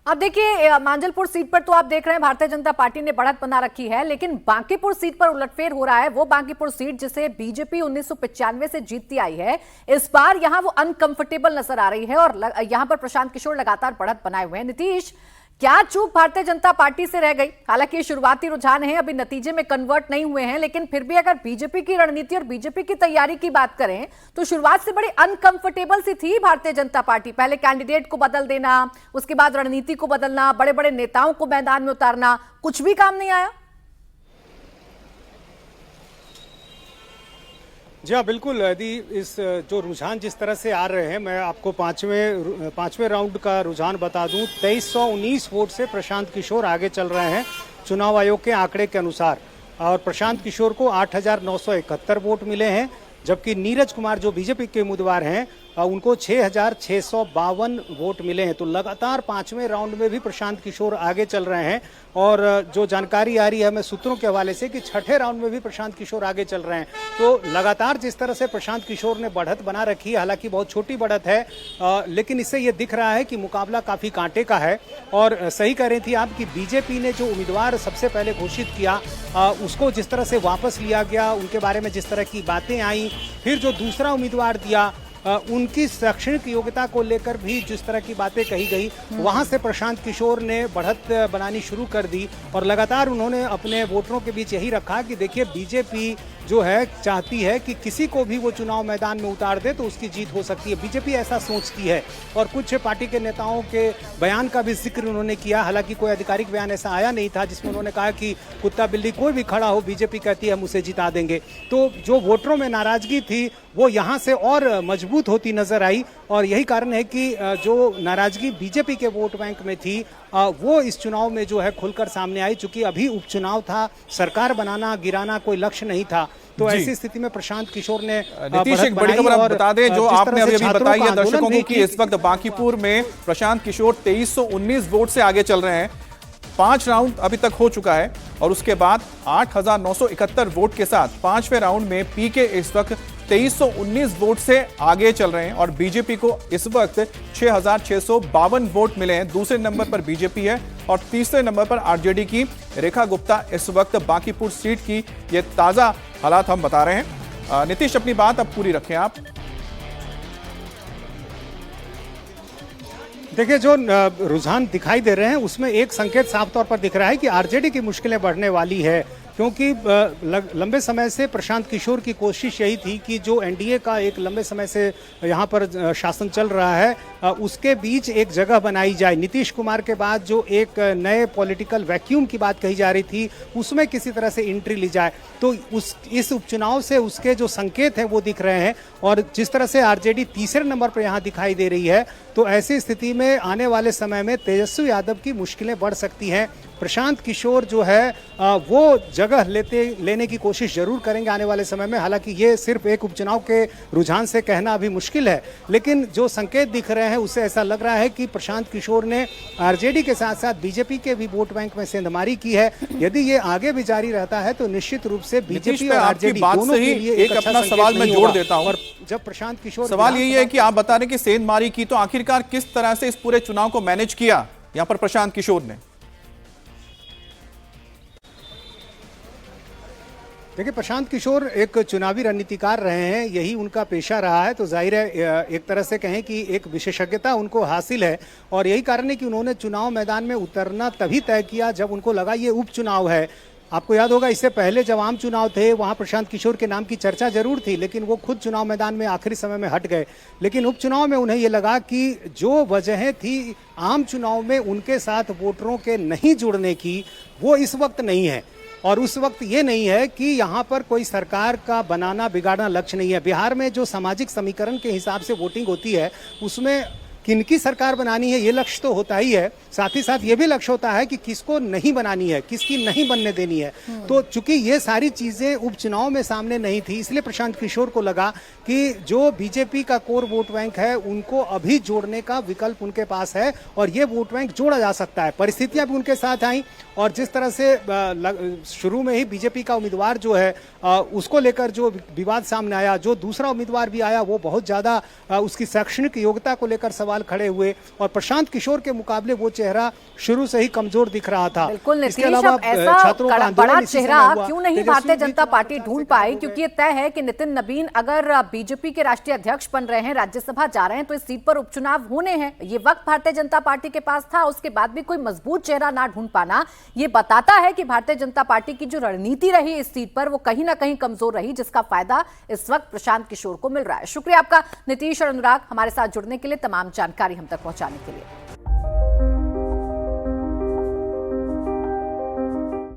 अब देखिए मांजलपुर सीट पर तो आप देख रहे हैं भारतीय जनता पार्टी ने बढ़त बना रखी है, लेकिन बांकीपुर सीट पर उलटफेर हो रहा है। वो बांकीपुर सीट जिसे बीजेपी 1995 से जीतती आई है, इस बार यहां वो अनकंफर्टेबल नजर आ रही है और यहां पर प्रशांत किशोर लगातार बढ़त बनाए हुए हैं। नीतीश, क्या चूक भारतीय जनता पार्टी से रह गई? हालांकि ये शुरुआती रुझान है, अभी नतीजे में कन्वर्ट नहीं हुए हैं, लेकिन फिर भी अगर बीजेपी की रणनीति और बीजेपी की तैयारी की बात करें तो शुरुआत से बड़ी अनकंफर्टेबल सी थी भारतीय जनता पार्टी। पहले कैंडिडेट को बदल देना, उसके बाद रणनीति को बदलना, बड़े बड़े नेताओं को मैदान में उतारना, कुछ भी काम नहीं आया। जी हाँ, बिल्कुल। यदि इस जो रुझान जिस तरह से आ रहे हैं, मैं आपको पांचवें राउंड का रुझान बता दूं। 2319 वोट से प्रशांत किशोर आगे चल रहे हैं चुनाव आयोग के आंकड़े के अनुसार, और प्रशांत किशोर को 8971 वोट मिले हैं, जबकि नीरज कुमार जो बीजेपी के उम्मीदवार हैं उनको 6652 वोट मिले हैं। तो लगातार पांचवें राउंड में भी प्रशांत किशोर आगे चल रहे हैं, और जो जानकारी आ रही है हमें सूत्रों के हवाले से कि छठे राउंड में भी प्रशांत किशोर आगे चल रहे हैं। तो लगातार जिस तरह से प्रशांत किशोर ने बढ़त बना रखी है, हालांकि बहुत छोटी बढ़त है, लेकिन इससे ये दिख रहा है कि मुकाबला काफी कांटे का है। और सही कह रही थी आप कि बीजेपी ने जो उम्मीदवार सबसे पहले घोषित किया उसको जिस तरह से वापस लिया गया, उनके बारे में जिस तरह की बातें आई, फिर जो दूसरा उम्मीदवार दिया उनकी शैक्षणिक योग्यता को लेकर भी जिस तरह की बातें कही गई, वहां से प्रशांत किशोर ने बढ़त बनानी शुरू कर दी। और लगातार उन्होंने अपने वोटरों के बीच यही रखा कि देखिए, बीजेपी जो है चाहती है कि किसी को भी वो चुनाव मैदान में उतार दे तो उसकी जीत हो सकती है। बीजेपी ऐसा सोचती है, और कुछ पार्टी के नेताओं के बयान का भी जिक्र उन्होंने किया। हालांकि कोई आधिकारिक बयान ऐसा आया नहीं था जिसमें उन्होंने कहा कि कुत्ता बिल्ली कोई भी खड़ा हो, बीजेपी कहती है हम उसे जिता देंगे। तो जो वोटरों में नाराजगी थी वो यहाँ से और मजबूत होती नजर आई, और यही कारण है कि जो नाराजगी बीजेपी के वोट बैंक में थी वो इस चुनाव में जो है खुलकर सामने आई। चूंकि अभी उपचुनाव था, सरकार बनाना गिराना कोई लक्ष्य नहीं था, तो ऐसी स्थिति में प्रशांत किशोर ने नीतीश, एक बड़ी खबर आप बता दें जो आपने अभी बताई है दर्शकों को कि इस वक्त बांकीपुर में प्रशांत किशोर 2319 वोट से आगे चल रहे हैं। 5 राउंड अभी तक हो चुका है, और उसके बाद 8971 वोट के साथ पांचवें राउंड में पीके इस वक्त 2319 वोट से आगे चल रहे हैं, और बीजेपी को इस वक्त 6652 वोट मिले हैं। दूसरे नंबर पर बीजेपी है, और तीसरे नंबर पर आरजेडी की रेखा गुप्ता इस वक्त बांकीपुर सीट की ये ताजा हालात हम बता रहे हैं। नीतीश, अपनी बात अब पूरी रखें आप। देखिए, जो रुझान दिखाई दे रहे हैं उसमें एक संकेत साफ तौर पर दिख रहा है कि आरजेडी की मुश्किलें बढ़ने वाली है, क्योंकि लंबे समय से प्रशांत किशोर की कोशिश यही थी कि जो एनडीए का एक लंबे समय से यहाँ पर शासन चल रहा है उसके बीच एक जगह बनाई जाए। नीतीश कुमार के बाद जो एक नए पॉलिटिकल वैक्यूम की बात कही जा रही थी उसमें किसी तरह से एंट्री ली जाए, तो इस उपचुनाव से उसके जो संकेत हैं वो दिख रहे हैं। और जिस तरह से आरजेडी तीसरे नंबर पर यहाँ दिखाई दे रही है, तो ऐसी स्थिति में आने वाले समय में तेजस्वी यादव की मुश्किलें बढ़ सकती हैं। प्रशांत किशोर जो है वो जगह लेने की कोशिश जरूर करेंगे आने वाले समय में। हालांकि ये सिर्फ एक उपचुनाव के रुझान से कहना अभी मुश्किल है, लेकिन जो संकेत दिख रहे हैं उससे ऐसा लग रहा है कि प्रशांत किशोर ने आरजेडी के साथ साथ बीजेपी के भी वोट बैंक में सेंधमारी की है। यदि ये आगे भी जारी रहता है तो निश्चित रूप से बीजेपी और आरजेडी दोनों के लिए एक अपना सवाल मैं जोड़ देता हूं। और जब प्रशांत किशोर, सवाल यही है कि आप बता रहे कि सेंधमारी की, तो आखिरकार किस तरह से इस पूरे चुनाव को मैनेज किया यहां पर प्रशांत किशोर ने? देखिए, प्रशांत किशोर एक चुनावी रणनीतिकार रहे हैं, यही उनका पेशा रहा है, तो जाहिर है एक तरह से कहें कि एक विशेषज्ञता उनको हासिल है। और यही कारण है कि उन्होंने चुनाव मैदान में उतरना तभी तय किया जब उनको लगा ये उपचुनाव है। आपको याद होगा इससे पहले जब आम चुनाव थे वहां प्रशांत किशोर के नाम की चर्चा जरूर थी, लेकिन वो खुद चुनाव मैदान में आखिरी समय में हट गए। लेकिन उपचुनाव में उन्हें ये लगा कि जो वजहें थी आम चुनाव में उनके साथ वोटरों के नहीं जुड़ने की, वो इस वक्त नहीं है। और उस वक्त ये नहीं है कि यहाँ पर कोई सरकार का बनाना बिगाड़ना लक्ष्य नहीं है। बिहार में जो सामाजिक समीकरण के हिसाब से वोटिंग होती है उसमें किनकी सरकार बनानी है ये लक्ष्य तो होता ही है, साथ ही साथ ये भी लक्ष्य होता है कि किसको नहीं बनानी है, किसकी नहीं बनने देनी है। तो चूंकि ये सारी चीजें उपचुनाव में सामने नहीं थी, इसलिए प्रशांत किशोर को लगा कि जो बीजेपी का कोर वोट बैंक है उनको अभी जोड़ने का विकल्प उनके पास है और ये वोट बैंक जोड़ा जा सकता है। परिस्थितियां भी उनके साथ आई और जिस तरह से शुरू में ही बीजेपी का उम्मीदवार जो है उसको लेकर जो विवाद सामने आया, जो दूसरा उम्मीदवार भी आया वो बहुत ज्यादा उसकी शैक्षणिक योग्यता को लेकर सवाल सवाल खड़े हुए और प्रशांत किशोर के मुकाबले वो चेहरा शुरू से ही कमजोर दिख रहा था। बिल्कुल इसके नीतीश, अलावा अब ऐसा छात्रों का बड़ा आंदोलन इसी चेहरा समय हुआ। क्यों नहीं तेजस्वी भारतीय भी जनता चुनाव पार्टी प्रचार ढूंढ से पाई? खड़े हो क्योंकि ये तय है कि नितिन नबीन अगर बीजेपी के राष्ट्रीय अध्यक्ष बन रहे हैं, राज्यसभा जा रहे हैं, तो इस सीट पर उपचुनाव होने हैं। ये वक्त भारतीय जनता पार्टी के पास था, उसके बाद भी कोई मजबूत चेहरा ना ढूंढ पाना ये बताता है कि भारतीय जनता पार्टी की जो रणनीति रही इस सीट पर वो कहीं ना कहीं कमजोर रही, जिसका फायदा इस वक्त प्रशांत किशोर को मिल रहा है। शुक्रिया आपका नीतीश और अनुराग, हमारे साथ जुड़ने के लिए, तमाम जानकारी हम तक पहुंचाने के लिए।